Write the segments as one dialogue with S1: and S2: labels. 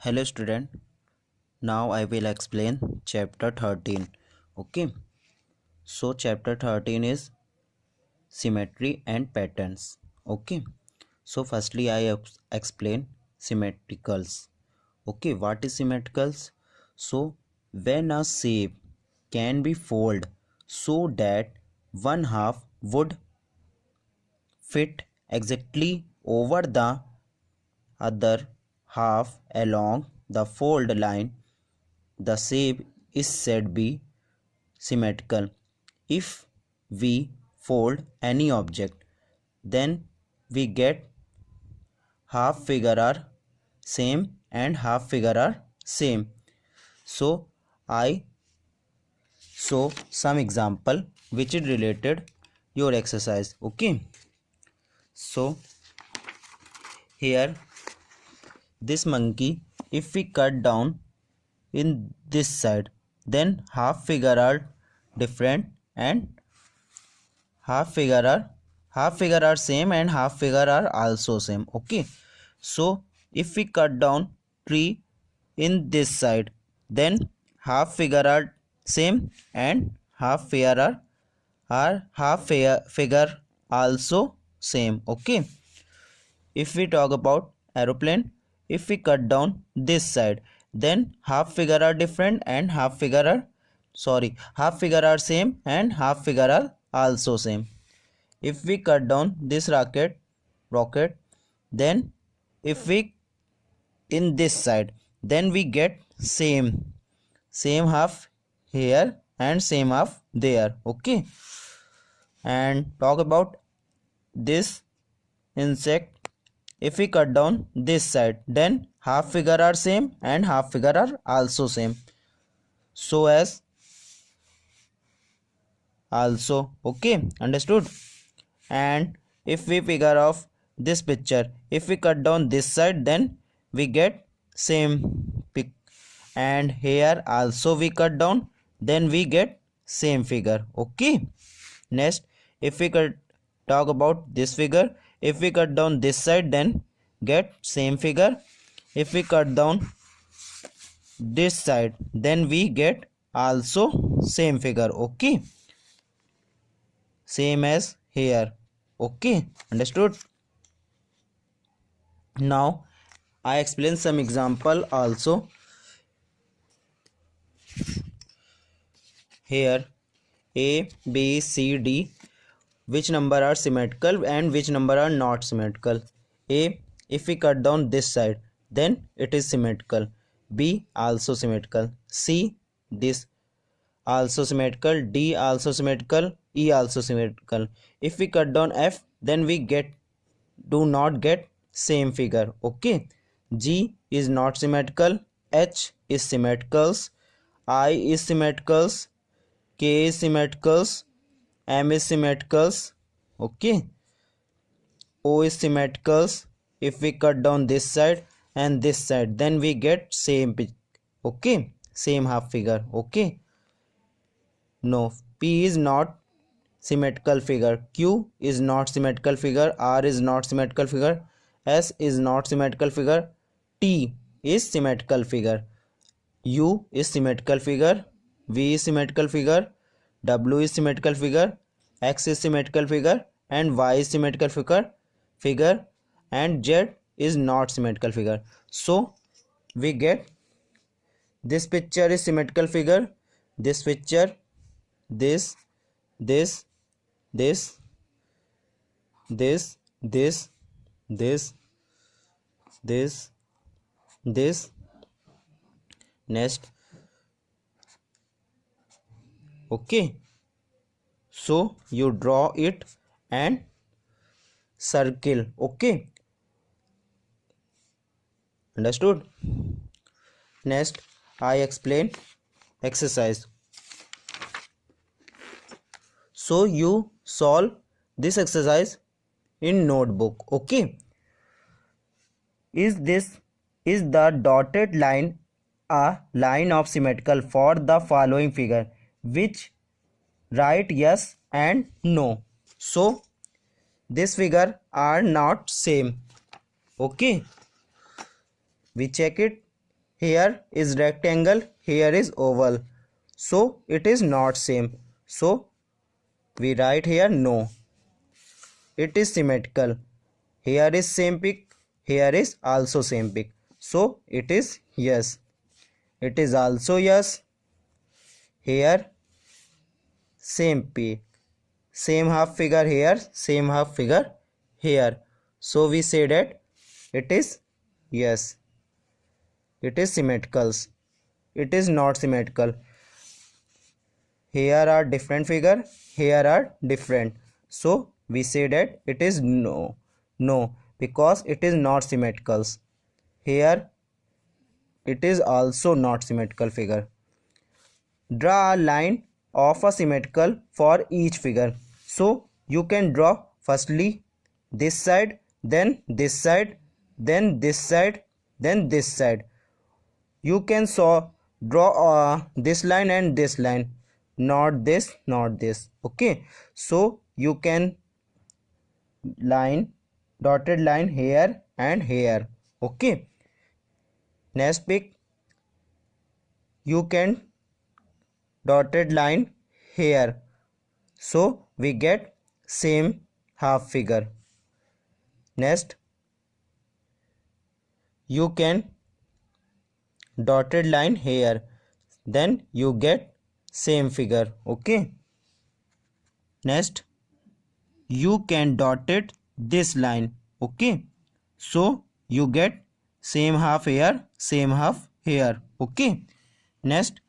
S1: Hello student, now I will explain chapter 13. Okay, so chapter 13 is symmetry and patterns. Okay, so firstly I explain symmetricals. Okay, what is symmetricals? So when a shape can be folded so that one half would fit exactly over the other half along the fold line, the shape is said be symmetrical. If we fold any object, then we get half figure are same and half figure are same. So I show some example which is related your exercise. Okay, so here this monkey, if we cut down in this side, then half figure are different and half figure are same and half figure are also same. Okay, so if we cut down tree in this side, then half figure are same and half figure are figure also same. Okay, if we talk about aeroplane, if we cut down this side, then half figure are different and half figure are same and half figure are also same. If we cut down this rocket, then if we in this side, then we get same half here and same half there. Okay, and talk about this insect, if we cut down this side, then half figure are same and half figure are also same, so as also. Okay, understood. And if we figure of this picture, if we cut down this side, then we get same pic, and here also we cut down, then we get same figure. Okay, next, if we could talk about this figure, if we cut down this side, then get same figure. If we cut down this side, then we get also same figure. Okay, same as here. Okay, understood. Now I explain some example also. Here A, B, C, D, which number are symmetrical and which number are not symmetrical. A, if we cut down this side, then it is symmetrical. B, also symmetrical. C, this also symmetrical. D, also symmetrical. E, also symmetrical. If we cut down F, then we do not get same figure. Okay, G is not symmetrical. H is symmetrical. I is symmetrical. K is symmetrical. M is symmetrical. Okay, O is symmetrical. If we cut down this side and this side, then we get same. Okay, same half figure. Okay, no, P is not symmetrical figure. Q is not symmetrical figure. R is not symmetrical figure. S is not symmetrical figure. T is symmetrical figure. U is symmetrical figure. V is symmetrical figure. W is symmetrical figure. X is symmetrical figure, and Y is symmetrical figure, and Z is not symmetrical figure. So we get this picture is symmetrical figure, this picture, this, this, this, this, this, this, this, next. Okay, so you draw it and circle. Okay, understood. Next I explain exercise. So you solve this exercise in notebook. Okay, is the dotted line a line of symmetrical for the following figure, which write yes and no. So this figure are not same. Okay, we check it. here is rectangle, here is oval, so it is not same, so we write here no. It is symmetrical, here is same peak, here is also same peak, so it is yes. It is also yes. Here same peak, same half figure here, same half figure here, so we say that it is yes. It is symmetrical. It is not symmetrical. Here are different figure, here are different, so we say that it is no. No, because it is not symmetrical. Here it is also not symmetrical figure. Draw a line of a symmetrical for each figure. So you can draw firstly this side, then this side, then this side, then this side. You can draw this line and this line, not this, not this. Okay, so you can line dotted line here and here. Okay, next pick, you can dotted line here, so we get same half figure. Next you can dotted line here, then you get same figure. Okay, next you can dotted this line. Okay, so you get same half here, same half here. Okay, next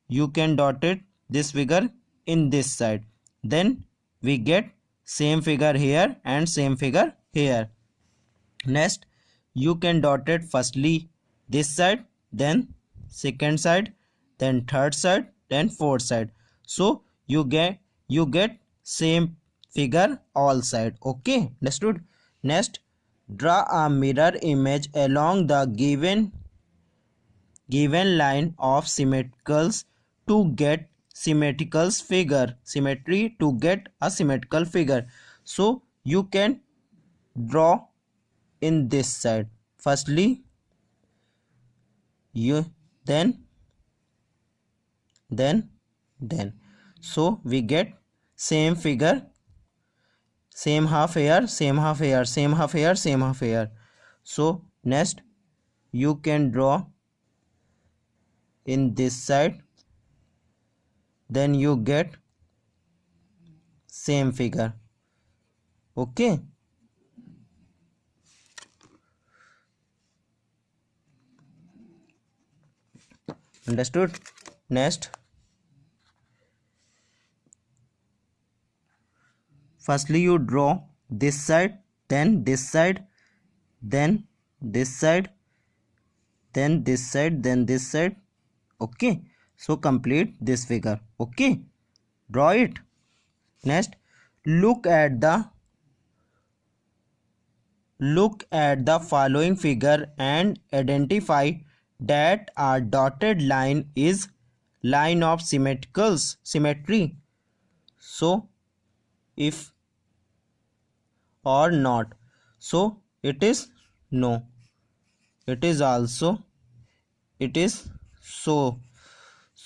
S1: you can dotted this figure in this side, then we get same figure here and same figure here. Next you can dotted firstly this side, then second side, then third side, then fourth side, so you get same figure all side. Okay, understood. Next, draw a mirror image along the given line of symmetricals to get symmetrical figure, symmetry to get a symmetrical figure. So you can draw in this side firstly, you then so we get same figure, same half here, same half here, same half here, same half here. So next you can draw in this side, then you get same figure. Okay, understood. Next, firstly you draw this side, then this side, then this side, then this side, then this side. Okay, so complete this figure. Okay, draw it. Next, look at the following figure and identify that a dotted line is line of symmetry. So if or not, so it is no. It is also, it is so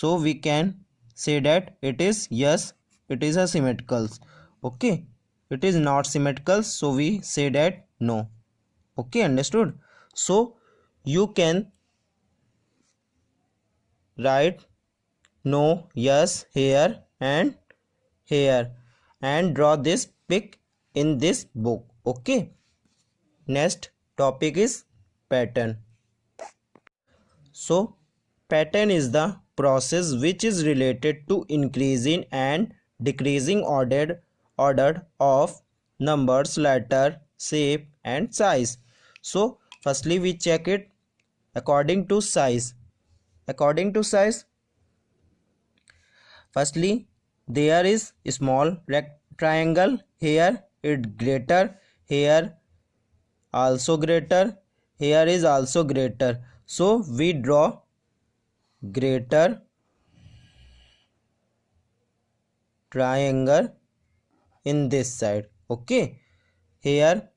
S1: we can say that it is yes, it is a symmetrical. Okay, it is not symmetrical, so we say that no. Okay, understood. So you can write no, yes here and here and draw this pic in this book. Okay, next topic is pattern. So pattern is the process which is related to increasing and decreasing order of numbers, letter, shape and size. So firstly we check it according to size. According to size, firstly there is a small triangle, here it greater, here also greater, here is also greater, so we draw greater triangle in this side. Okay, here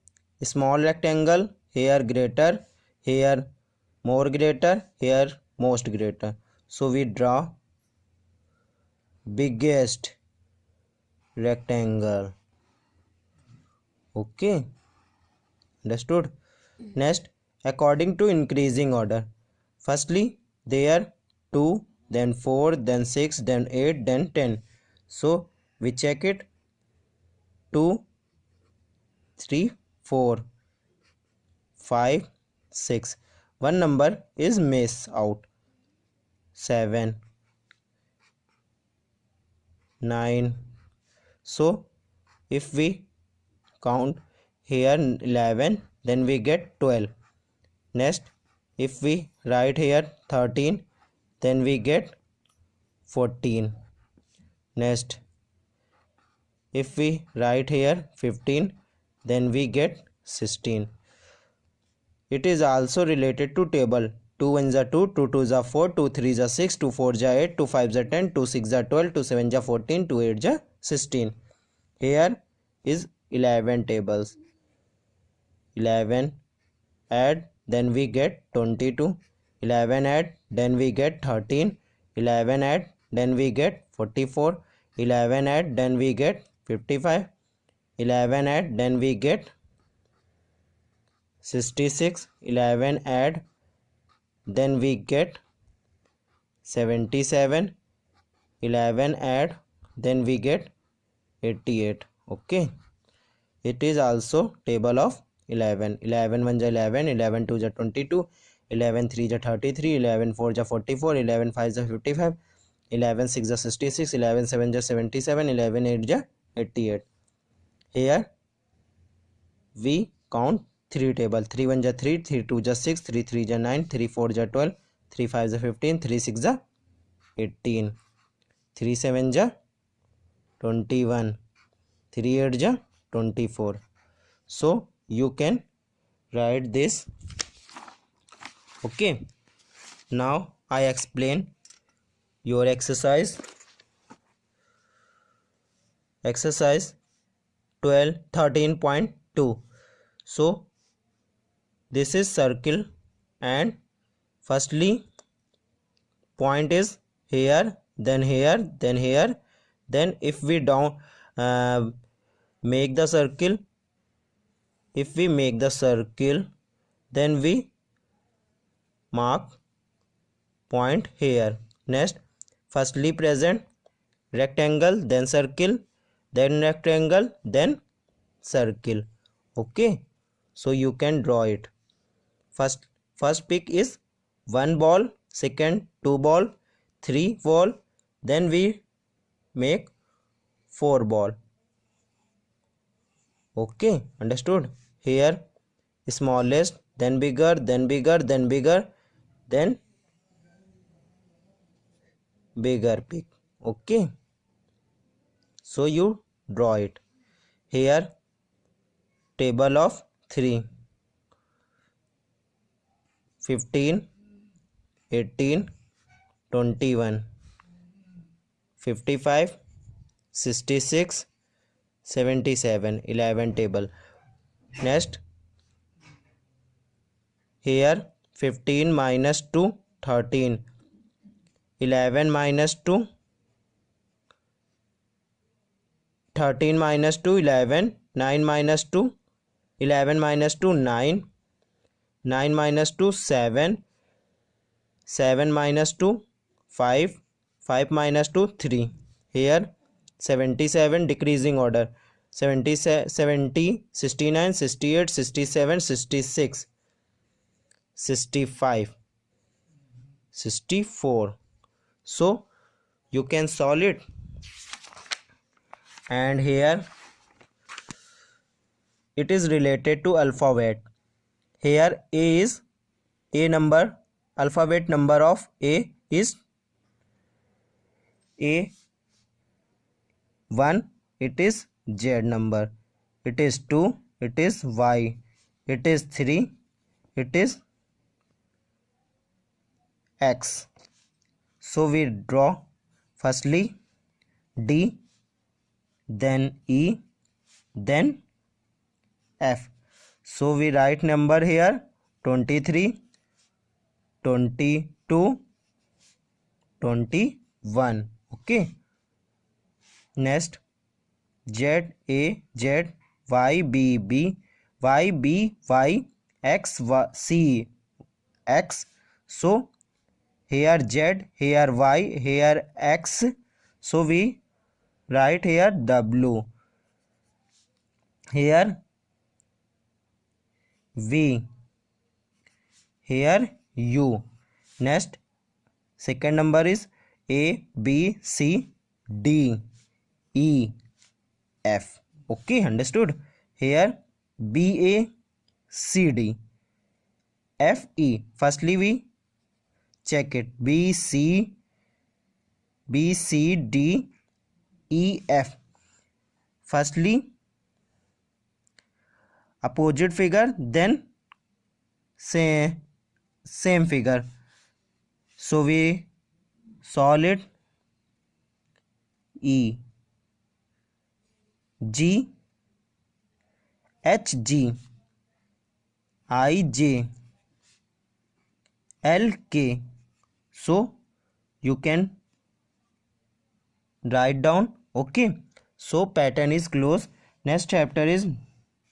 S1: small rectangle, here greater, here more greater, here most greater. So we draw biggest rectangle. Okay, understood? Next, according to increasing order. Firstly, there 2, then 4, then 6, then 8, then 10. So we check it. 2, 3, 4, 5, 6. One number is miss out. 7, 9. So if we count here 11, then we get 12. Next, if we write here 13, then we get 14. Next, if we write here 15, then we get 16. It is also related to table. 2 1s are 2, 2 2s are 4, 2 3s are 6, 2 4s are 8, 2 5s are 10, 2 6s are 12, 2 7s are 14, 2 8s are 16. Here is 11 tables. 11 add, then we get 22. 11 add, then we get 13. 11 add, then we get 44. 11 add, then we get 55. 11 add, then we get 66. 11 add, then we get 77. 11 add, then we get 88. Okay, it is also table of 11. 11 1 is 11, 11 2 is 22, 11 3 is 33, 11 4 is 44, 11 5 is 55, 11 6 is 66, 11 7 is 77, 11 8 is 88. Here we count 3 table. 3 1 is 3, 3 2 is 6, 3 3 is 9, 3 4 is 12, 3 5 is 15, 3 6 is 18, 3 7 is 21, 3 8 is 24. So you can write this. Okay, now I explain your exercise 13.2. so this is circle, and firstly point is here, then here, then here. Then if we make the circle, then we mark point here. Next, firstly present rectangle, then circle, then rectangle, then circle. Okay, so you can draw it. First pick is 1 ball, second 2 ball, 3 ball, then we make 4 ball. Okay, understood? Here smallest, then bigger, then bigger, then bigger, then bigger pick. Okay, so you draw it. Here table of 3, 15, 18, 21, 55, 66, 77, 11 table. Next, here 15 minus 2, 13, 11 minus 2, 13 minus 2, 11, 9 minus 2, 11 minus 2, 9, 9 minus 2, 7, 7 minus 2, 5, 5 minus 2, 3. Here 77 decreasing order. 70, 69, 68, 67, 66, 65, 64. So you can solve it. And here it is related to alphabet. Here A is A number, alphabet number of A is A1, it is Z number, it is 2, it is Y, it is 3, it is X. So we draw firstly D, then E, then F. So we write number here 23, 22, 21. Okay. Next, Z A Z Y B B Y B Y X C X. So here Z, here Y, here X. So we write here W. Here V. Here U. Next, second number is A B C D E F. Okay, understood? Here B A C D F E. Firstly we check it. B C D E F. Firstly opposite figure, then same figure. So we solve it. E G H G I J L K. So you can write down. Okay, so pattern is closed. Next chapter is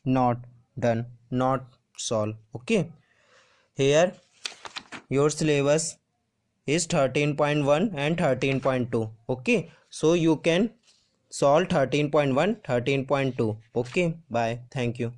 S1: not done, not solved. Okay, here your syllabus is 13.1 and 13.2. Okay, so you can solve 13.1, 13.2. Okay, bye, thank you.